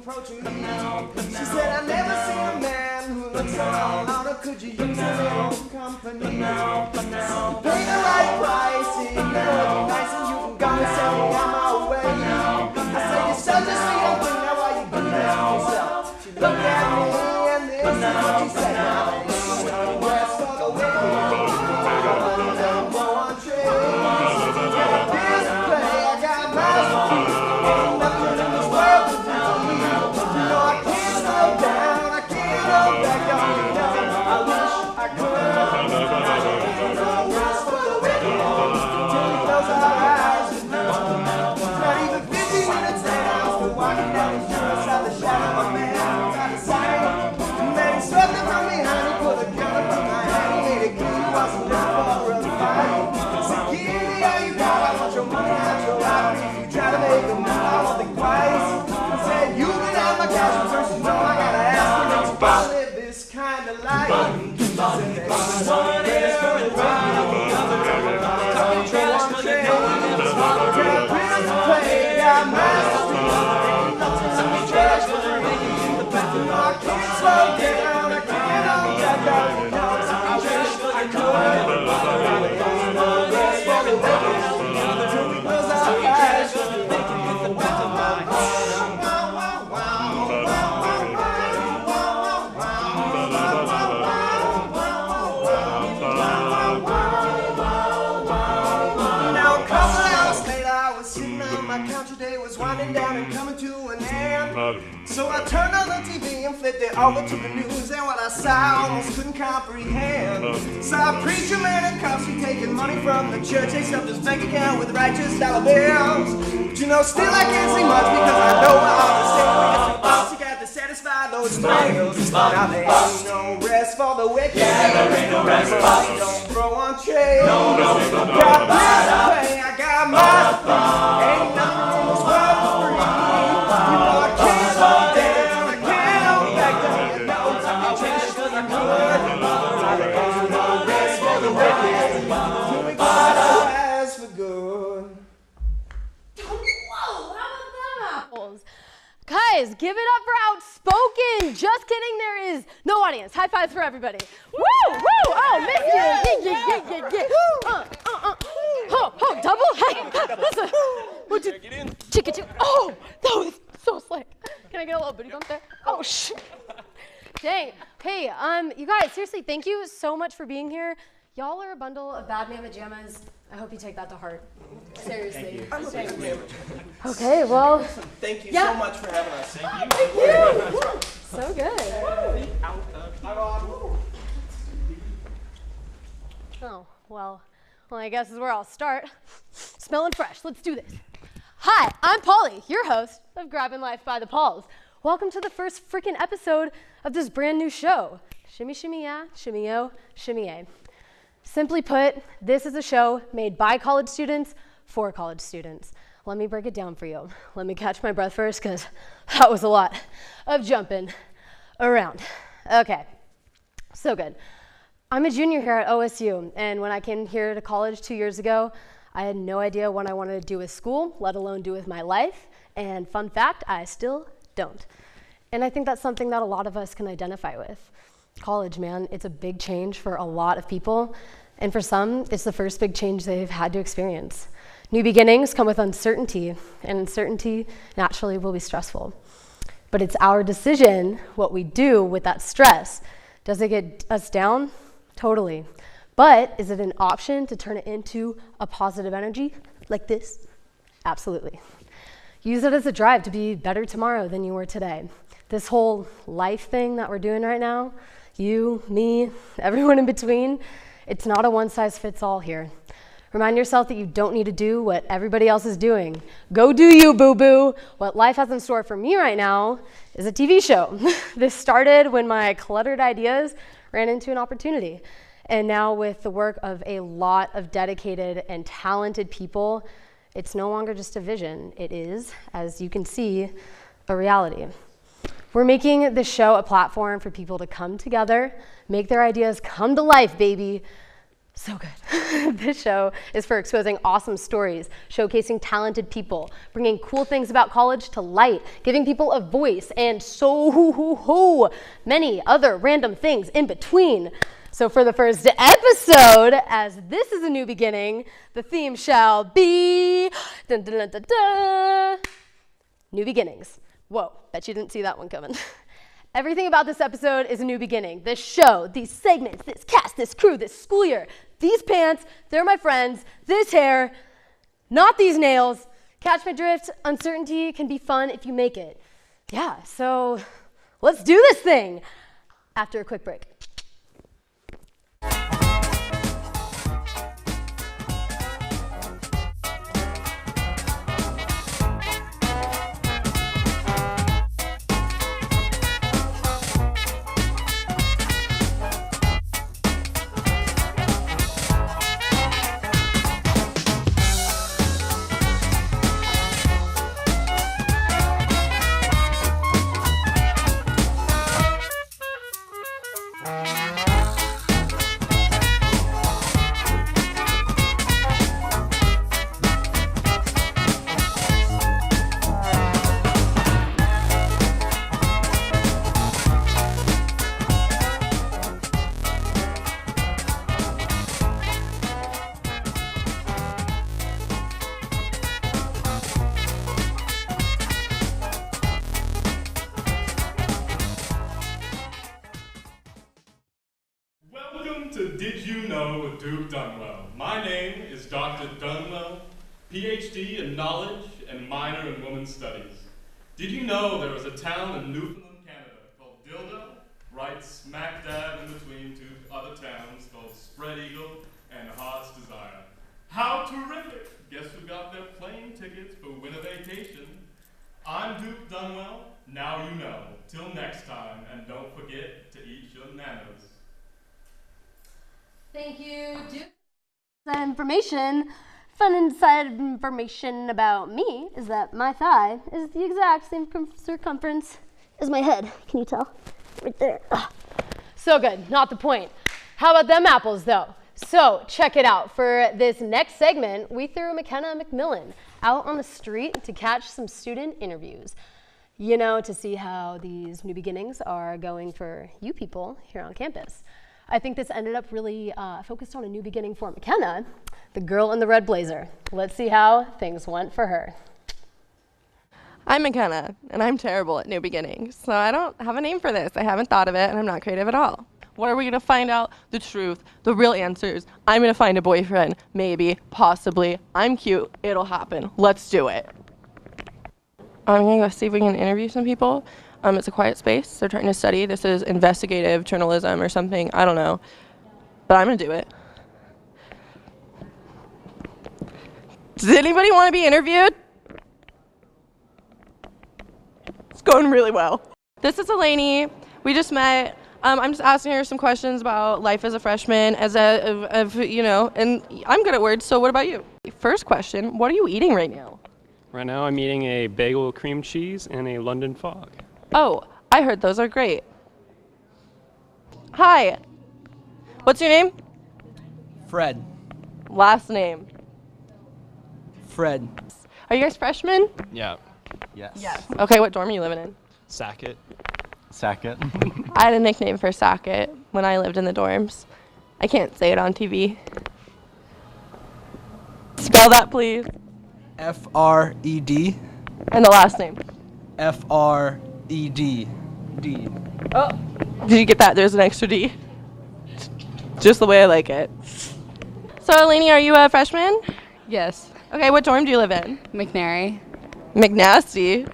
approaching me. She said, I've never seen a man who looks so out. Or could you use a little company? Pay the right price, it would be nice, and you can go and sell me on my way. I said, you're such a sweet old thing, now why you do that to yourself? She looked at me, and this is what she said. West for the wicked, don't go on trade. Here's the play, I got my feet. Ain't nothing in this world to do. No, I can't slow down, I can't go back down. You know, I wish I could. West for the wicked, till we close our eyes. Not even 15 minutes later, I'm still walking down the street outside the shadow of a man outside the sign. And then he swept it from behind, he put a gun up in my hand. He made it clear he wasn't looking for a fight. Said, give me all you got, I want your money, not your life. If you try to make a move, I won't think twice. I said, you can have my cash, but first you know I gotta ask you next to live this kind of life. One ear and right, the other talking trash, but they know we never stop. Bills to pay, got masters to run. Talking trash, but they're making in the back. I can't slow down, I can't hold back down. Talking trash, but I could. Rest for the wicked, till we close our eyes. Talking trash, but they're making in the back of my heart. Winding down and coming to an end. So I turned on the TV and flipped it over to the news, and what I saw I almost couldn't comprehend. Saw a preacher man in cuffs, he taking money from the church. They stuffed his bank account with righteous dollar bills. But you know, still I can't say much because I know I understand. Because you got to satisfy those bills. Now there ain't no rest for the wicked. Yeah, there ain't no rest for us. Don't throw on trade. No, got bills to pay, I got my feet. Ain't nothing in this world for free. You know I can't slow down, I can't hold back down. You know I'm trash 'cause I could. No rest for the wicked. Till we got our eyes for good. Whoa, how about them apples? Guys, give it up for Outspoken. Just kidding, there is no audience. High fives for everybody. Woo, woo, oh, missed you. Oh, double? Hey, listen. Would you, chicka. Oh, that was so slick. Can I get a little booty bump there? Oh, shit. Dang. Hey, you guys, seriously, thank you so much for being here. Y'all are a bundle of bad mama jammas. I hope you take that to heart. Seriously. Okay, well. Thank you so much for having us. Thank you. So good. Oh, well, I guess is where I'll start. Smelling fresh. Let's do this. Hi, I'm Polly, your host of Grabbin Life by the Pollz. Welcome to the first freaking episode of this brand new show. Shimmy, shimmy, yeah, shimmy, yo, shimmy, yay. Simply put, this is a show made by college students for college students. Let me break it down for you. Let me catch my breath first, because that was a lot of jumping around. Okay, so good. I'm a junior here at OSU, and when I came here to college 2 years ago, I had no idea what I wanted to do with school, let alone do with my life, and fun fact, I still don't. And I think that's something that a lot of us can identify with. College, man, it's a big change for a lot of people, and for some, it's the first big change they've had to experience. New beginnings come with uncertainty, and uncertainty naturally will be stressful. But it's our decision what we do with that stress. Does it get us down? Totally. But is it an option to turn it into a positive energy like this? Absolutely. Use it as a drive to be better tomorrow than you were today. This whole life thing that we're doing right now, you, me, everyone in between, it's not a one-size-fits-all here. Remind yourself that you don't need to do what everybody else is doing. Go do you, boo-boo. What life has in store for me right now is a TV show. This started when my cluttered ideas ran into an opportunity. And now with the work of a lot of dedicated and talented people, it's no longer just a vision. It is, as you can see, a reality. We're making this show a platform for people to come together, make their ideas come to life, baby. So good. This show is for exposing awesome stories, showcasing talented people, bringing cool things about college to light, giving people a voice, and so many other random things in between. So for the first episode, as this is a new beginning, the theme shall be dun, dun, dun, dun, dun, new beginnings. Whoa, bet you didn't see that one coming. Everything about this episode is a new beginning. This show, these segments, this cast, this crew, this school year, these pants, they're my friends, this hair, not these nails. Catch my drift, uncertainty can be fun if you make it. Yeah, so let's do this thing after a quick break. To Did You Know with Duke Dunwell. My name is Dr. Dunwell, PhD in knowledge and minor in women's studies. Did you know there was a town in Newfoundland, Canada called Dildo, right smack dab in between two other towns called Spread Eagle and Heart's Desire? How terrific! Guess who got their plane tickets for winter vacation? I'm Duke Dunwell, now you know. Till next time, and don't forget to eat your nanos. Thank you, Duke. That information, fun inside information about me is that my thigh is the exact same circumference as my head. Can you tell? Right there. Ugh. So good, not the point. How about them apples though? So check it out. For this next segment, we threw McKenna McMillan out on the street to catch some student interviews. You know, to see how these new beginnings are going for you people here on campus. I think this ended up really focused on a new beginning for McKenna, the girl in the red blazer. Let's see how things went for her. I'm McKenna, and I'm terrible at new beginnings, so I don't have a name for this. I haven't thought of it, and I'm not creative at all. What are we going to find out? The truth, the real answers. I'm going to find a boyfriend, maybe, possibly. I'm cute. It'll happen. Let's do it. I'm going to go see if we can interview some people. It's a quiet space. They're trying to study. This is investigative journalism or something. I don't know. But I'm going to do it. Does anybody want to be interviewed? It's going really well. This is Eleni. We just met. I'm just asking her some questions about life as a freshman, you know, and I'm good at words, so what about you? First question, what are you eating right now? Right now I'm eating a bagel with cream cheese and a London fog. Oh, I heard those are great. Hi. What's your name? Fred. Last name? Fred. Are you guys freshmen? Yeah. Yes. Okay, what dorm are you living in? Sackett. Sackett. I had a nickname for Sackett when I lived in the dorms. I can't say it on TV. Spell that, please. F-R-E-D. And the last name? F-R-E-D. D. Oh, did you get that? There's an extra D. Just the way I like it. So, Eleni, are you a freshman? Yes. Okay, what dorm do you live in? McNary. McNasty.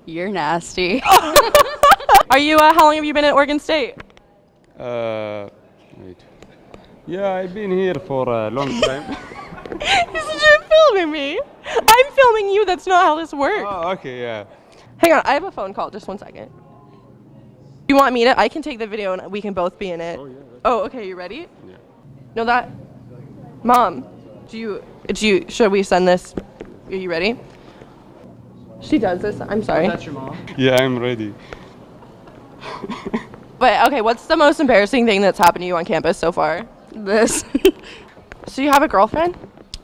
You're nasty. Are you, how long have you been at Oregon State? Wait. Yeah, I've been here for a long time. You're filming me. I'm filming you. That's not how this works. Oh, okay, yeah. Hang on, I have a phone call. Just 1 second. You want me to? I can take the video and we can both be in it. Oh, yeah. Oh, okay. You ready? Yeah. No, that. Mom, should we send this? Are you ready? She does this. I'm sorry. That's your mom? Yeah, I'm ready. But okay, what's the most embarrassing thing that's happened to you on campus so far? This. So you have a girlfriend?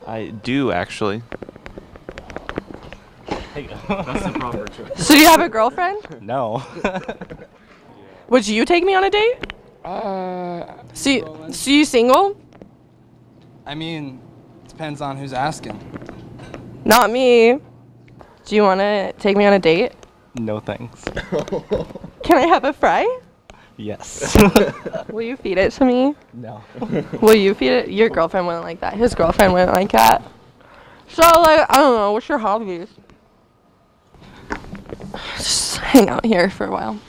I do, actually. That's the proper choice. So you have a girlfriend? No. Would you take me on a date? So you single? I mean, depends on who's asking. Not me. Do you want to take me on a date? No thanks. Can I have a fry? Yes. Will you feed it to me? No. Will you feed it? Your girlfriend wouldn't like that. His girlfriend wouldn't like that. So, like, I don't know. What's your hobbies? Just hang out here for a while.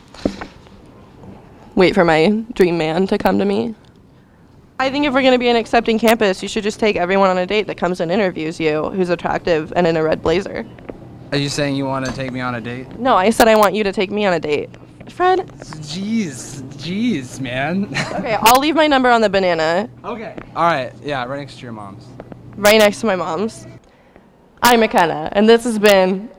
Wait for my dream man to come to me. I think if we're going to be an accepting campus, you should just take everyone on a date that comes and interviews you who's attractive and in a red blazer. Are you saying you want to take me on a date? No, I said I want you to take me on a date. Fred? Jeez, man. Okay, I'll leave my number on the banana. Okay. All right. Yeah, right next to your mom's. Right next to my mom's. I'm McKenna, and this has been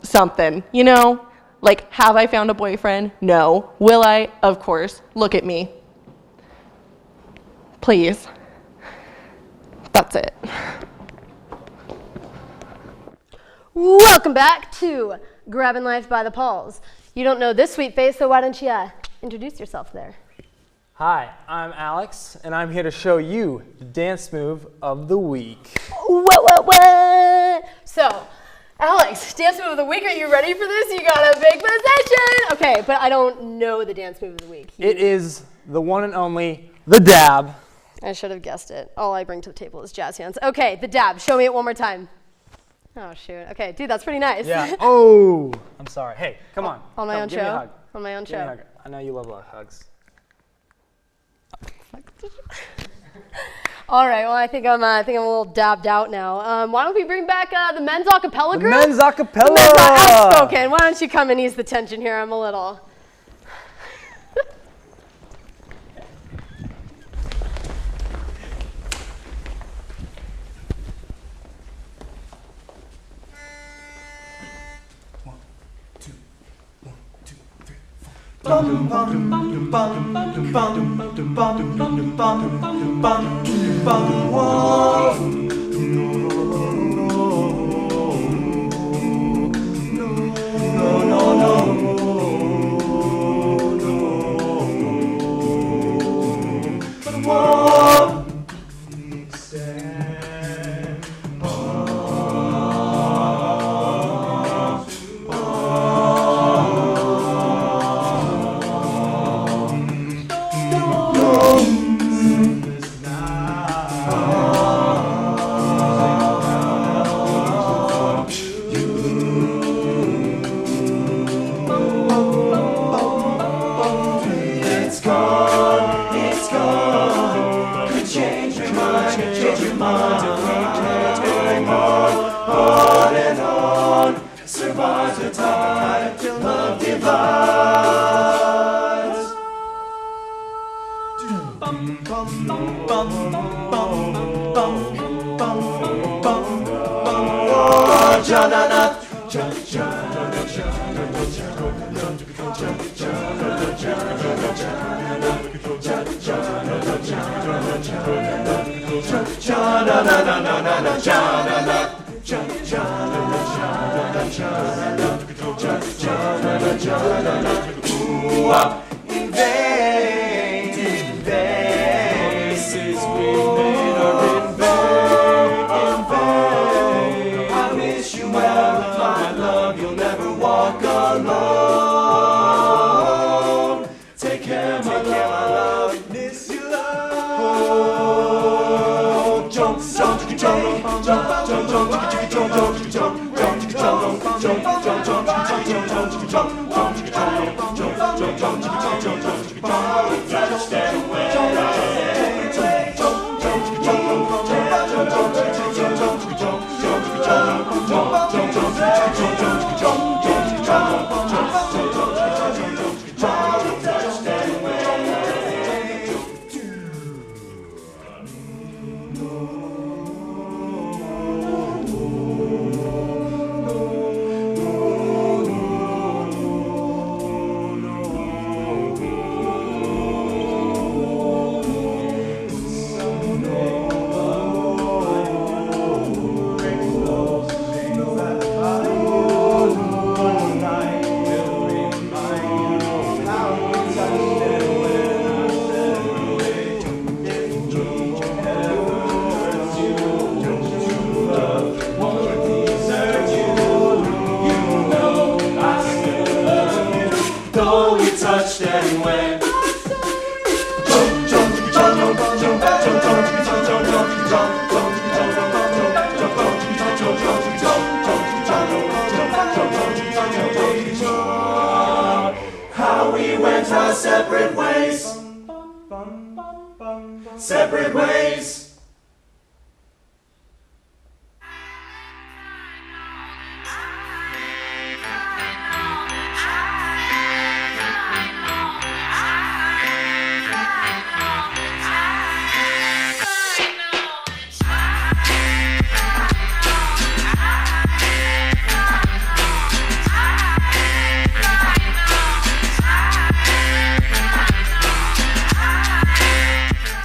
something, you know? Like, have I found a boyfriend? No. Will I? Of course. Look at me. Please. That's it. Welcome back to Grabbin' Life by the Pollz. You don't know this sweet face, so why don't you introduce yourself there? Hi, I'm Alex, and I'm here to show you the dance move of the week. What? So, Alex, dance move of the week. Are you ready for this? You got a big position. Okay, but I don't know the dance move of the week. It is the one and only, the dab. I should have guessed it. All I bring to the table is jazz hands. Okay, the dab. Show me it one more time. Oh, shoot. Okay, dude, that's pretty nice. Yeah. Oh, I'm sorry. Hey, come on. On my own give me a show? hug. On my own Give me a show. hug. I know you love hugs. All right. Well, I think I'm a little dabbed out now. Why don't we bring back the men's acapella The group? men's acapella. The men's outspoken. Why don't you come and ease the tension here? I'm a little. though we touched and went. How we went our separate ways. Separate ways.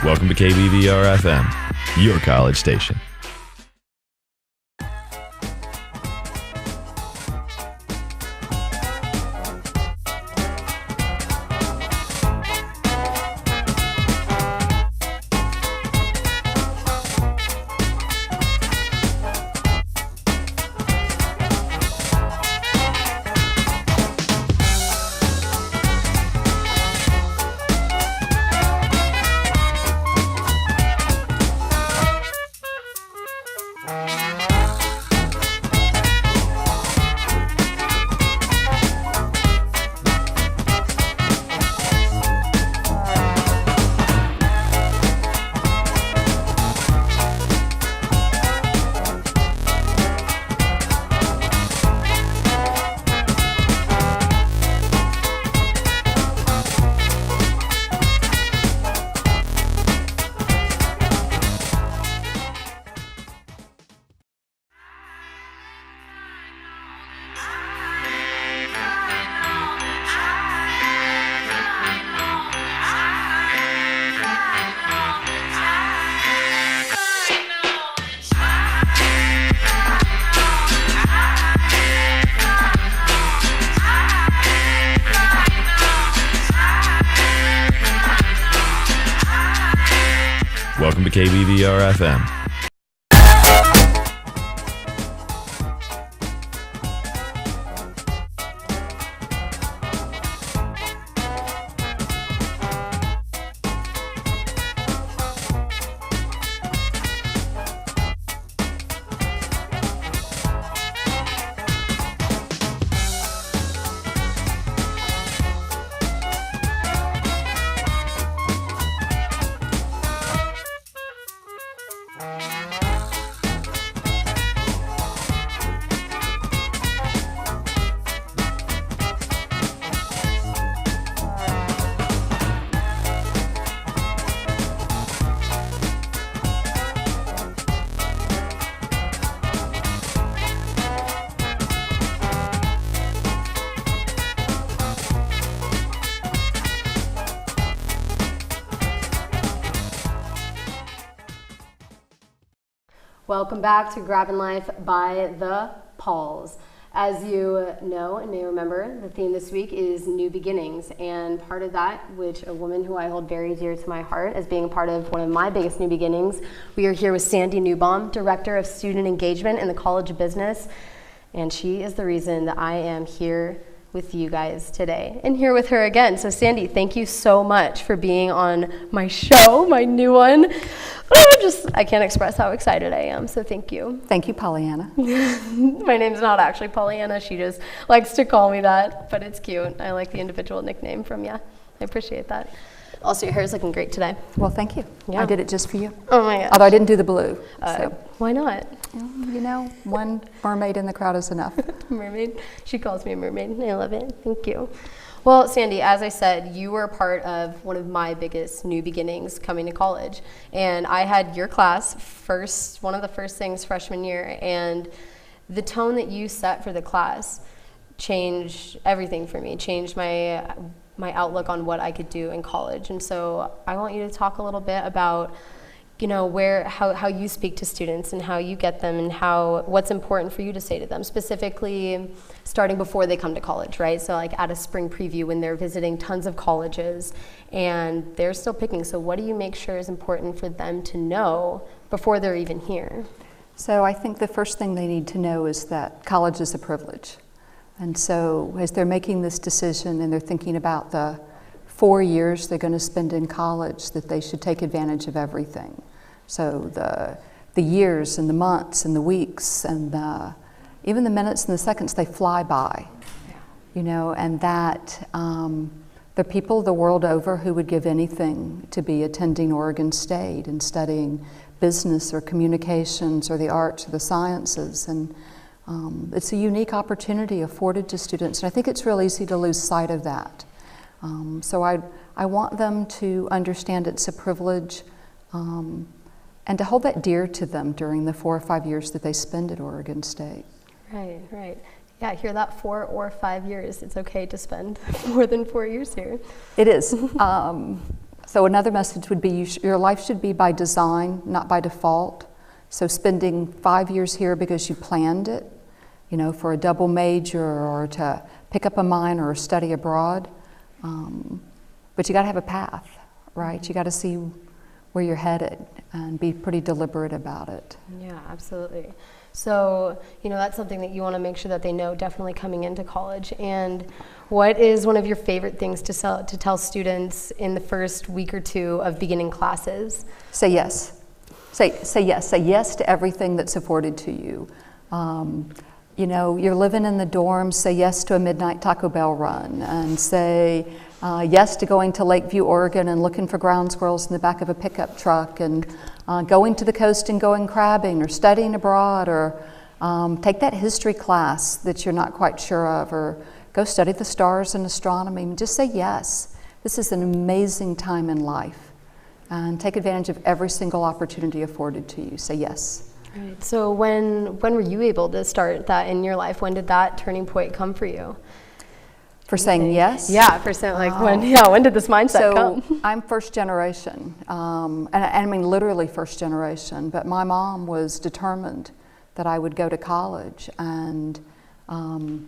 Welcome to KBVR FM, your college station. Welcome to KBVR FM. Welcome back to Grabbin Life by the Pollz. As you know and may remember, the theme this week is new beginnings, and part of that, which a woman who I hold very dear to my heart as being a part of one of my biggest new beginnings, we are here with Sandy Newbomb, Director of Student Engagement in the College of Business, and she is the reason that I am here with you guys today and here with her again. So Sandy, thank you so much for being on my show, my new one. I can't express how excited I am, so thank you. Thank you, Pollyanna. My name's not actually Pollyanna, she just likes to call me that, but it's cute. I like the individual nickname from you. I appreciate that. Also, your hair is looking great today. Well, thank you. Yeah. I did it just for you. Oh my gosh. Although I didn't do the blue. So. Why not? You know, one mermaid in the crowd is enough. Mermaid? She calls me a mermaid. I love it. Thank you. Well, Sandy, as I said, you were a part of one of my biggest new beginnings coming to college. And I had your class one of the first things freshman year, and the tone that you set for the class changed everything for me, changed my outlook on what I could do in college. And so I want you to talk a little bit about, you know, how you speak to students and how you get them and what's important for you to say to them, specifically starting before they come to college, right? So like at a spring preview when they're visiting tons of colleges and they're still picking. So what do you make sure is important for them to know before they're even here? So I think the first thing they need to know is that college is a privilege. And so as they're making this decision and they're thinking about the 4 years they're going to spend in college, that they should take advantage of everything. So the years and the months and the weeks and even the minutes and the seconds, they fly by. You know, and that there are people the world over who would give anything to be attending Oregon State and studying business or communications or the arts or the sciences. And it's a unique opportunity afforded to students. And I think it's real easy to lose sight of that. So I want them to understand it's a privilege and to hold that dear to them during the 4 or 5 years that they spend at Oregon State. Right, right. Yeah, I hear that 4 or 5 years. It's okay to spend more than 4 years here. It is. So another message would be your life should be by design, not by default. So spending 5 years here because you planned it, you know, for a double major or to pick up a minor or study abroad. But you got to have a path, right? You got to see where you're headed and be pretty deliberate about it. Yeah, absolutely. So, you know, that's something that you want to make sure that they know definitely coming into college. And what is one of your favorite things to tell students in the first week or two of beginning classes? Say yes. Say yes. Say yes to everything that's afforded to you. You know, you're living in the dorms, say yes to a midnight Taco Bell run, and say yes to going to Lakeview, Oregon and looking for ground squirrels in the back of a pickup truck, and going to the coast and going crabbing or studying abroad, or take that history class that you're not quite sure of, or go study the stars and astronomy. Just say yes. This is an amazing time in life, and take advantage of every single opportunity afforded to you. Say yes. Right. So when were you able to start that in your life? When did that turning point come for you? For saying yes? Yeah, for saying like when did this mindset come? So I'm first generation, and I mean literally first generation, but my mom was determined that I would go to college, and I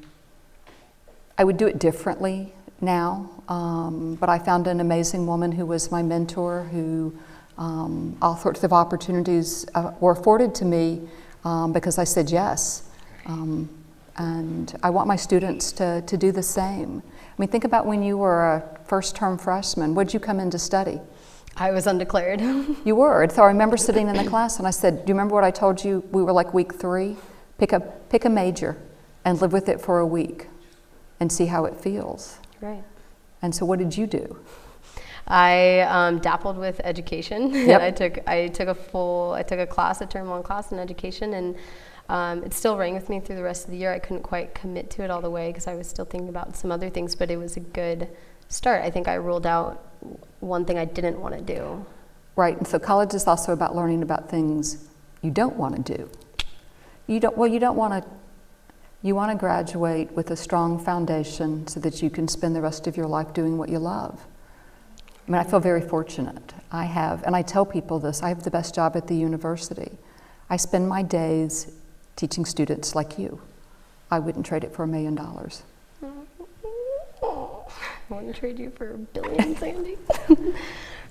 would do it differently now, but I found an amazing woman who was my mentor, who all sorts of opportunities were afforded to me because I said yes. And I want my students to do the same. I mean, think about when you were a first-term freshman. What did you come in to study? I was undeclared. You were. So I remember sitting in the class and I said, do you remember what I told you? We were like week 3. Pick a major and live with it for a week and see how it feels. Right. And so what did you do? I dabbled with education. Yep. I took a class, a term 1 class in education, and it still rang with me through the rest of the year. I couldn't quite commit to it all the way because I was still thinking about some other things, but it was a good start. I think I ruled out one thing I didn't want to do. Right, and so college is also about learning about things you don't want to do. You want to graduate with a strong foundation so that you can spend the rest of your life doing what you love. I mean, I feel very fortunate. I have, and I tell people this, I have the best job at the university. I spend my days teaching students like you. I wouldn't trade it for $1 million. I wouldn't trade you for $1 billion, Sandy.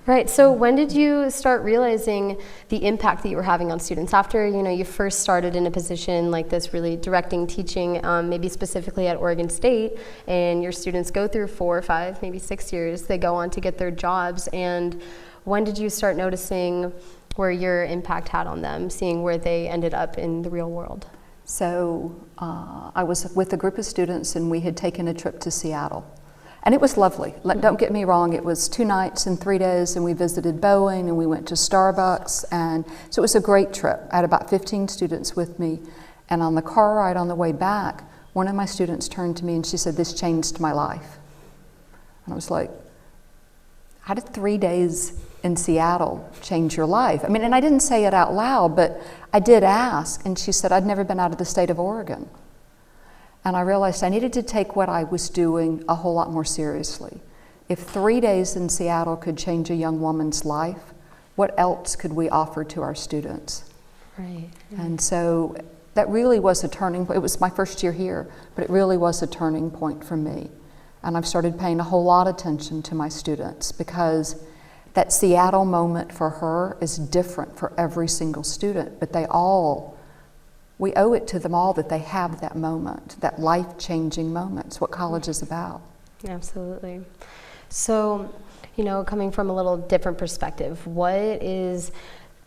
Right, so when did you start realizing the impact that you were having on students? After you first started in a position like this, really directing, teaching, maybe specifically at Oregon State, and your students go through 4 or 5, maybe 6 years, they go on to get their jobs, and when did you start noticing where your impact had on them, seeing where they ended up in the real world? So I was with a group of students and we had taken a trip to Seattle. And it was lovely. Don't get me wrong, it was 2 nights and 3 days, and we visited Boeing and we went to Starbucks, and so it was a great trip. I had about 15 students with me, and on the car ride on the way back, one of my students turned to me and she said, "This changed my life." And I was like, how did 3 days in Seattle change your life? I mean, and I didn't say it out loud, but I did ask, and she said, "I'd never been out of the state of Oregon." And I realized I needed to take what I was doing a whole lot more seriously. If 3 days in Seattle could change a young woman's life, what else could we offer to our students? Right. And so that really was a turning point. It was my first year here, but it really was a turning point for me. And I've started paying a whole lot of attention to my students, because that Seattle moment for her is different for every single student, but they all we owe it to them all that they have that moment, that life-changing moment. It's what college is about. Absolutely. So, coming from a little different perspective, what is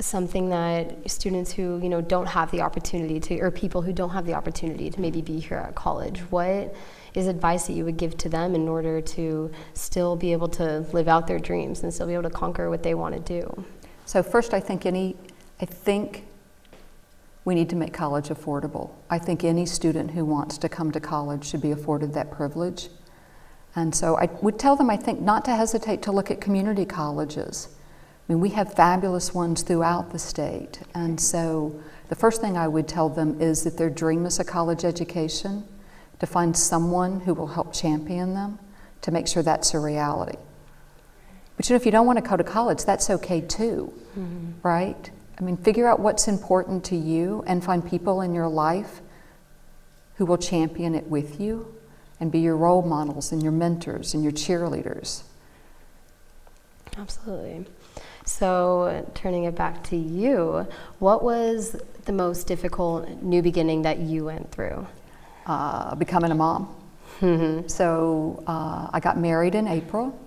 something that students who, don't have the opportunity to, or people who don't have the opportunity to maybe be here at college, what is advice that you would give to them in order to still be able to live out their dreams and still be able to conquer what they want to do? So first, I think we need to make college affordable. I think any student who wants to come to college should be afforded that privilege. And so I would tell them, I think, not to hesitate to look at community colleges. I mean, we have fabulous ones throughout the state. And so the first thing I would tell them is that their dream is a college education, to find someone who will help champion them to make sure that's a reality. But if you don't want to go to college, that's okay too, right? I mean, figure out what's important to you and find people in your life who will champion it with you and be your role models and your mentors and your cheerleaders. Absolutely. So turning it back to you, what was the most difficult new beginning that you went through? Becoming a mom. So I got married in April,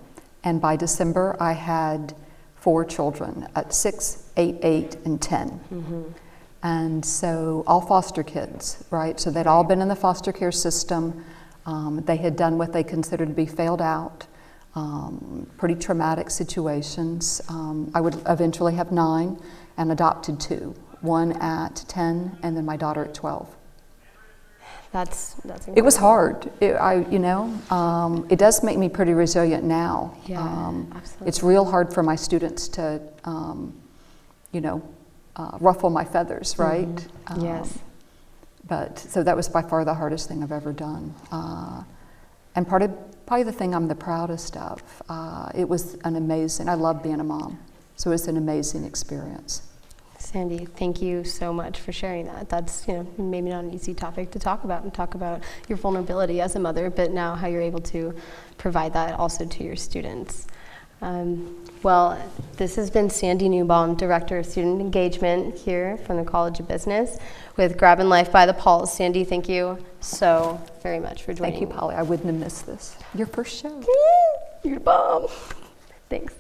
and by December I had 4 children at 6, 8, 8, and 10. And so all foster kids, right? So they'd all been in the foster care system. They had done what they considered to be failed out, pretty traumatic situations. I would eventually have 9 and adopted 2, one at 10 and then my daughter at 12. That's incredible. It was hard. It does make me pretty resilient now. Yeah, absolutely. It's real hard for my students to, ruffle my feathers, right? Yes. But so that was by far the hardest thing I've ever done. And probably the thing I'm the proudest of. It was I love being a mom. So it was an amazing experience. Sandy, thank you so much for sharing that. That's, maybe not an easy topic to talk about your vulnerability as a mother, but now how you're able to provide that also to your students. Well, this has been Sandy Newbomb, Director of Student Engagement here from the College of Business with Grabbin Life by the Pollz. Sandy, thank you so very much for joining. Thank you, Polly. I wouldn't have missed this. Your first show. You're the bomb. Thanks.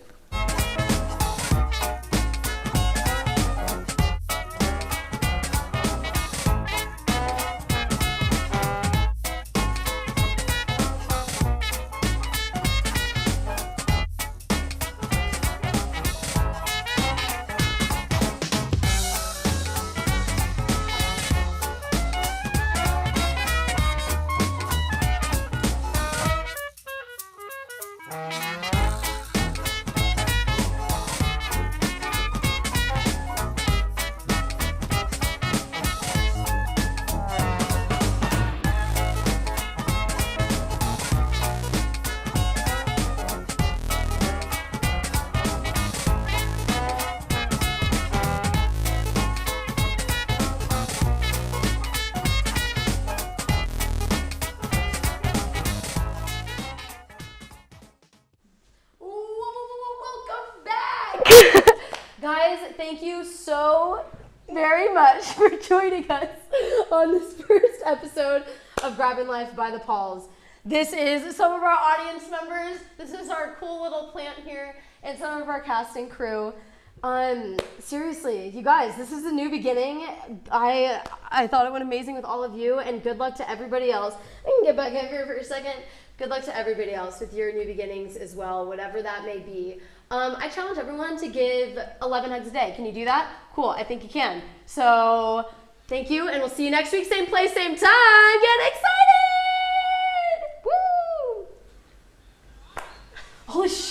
Guys, thank you so very much for joining us on this first episode of Grabbin Life by the Pollz. This is some of our audience members. This is our cool little plant here and some of our cast and crew. Seriously, you guys, this is a new beginning. I thought it went amazing with all of you, and good luck to everybody else. I can get back up here for a second. Good luck to everybody else with your new beginnings as well, whatever that may be. I challenge everyone to give 11 hugs a day. Can you do that? Cool, I think you can. So, thank you, and we'll see you next week, same place, same time. Get excited! Woo! Holy shit.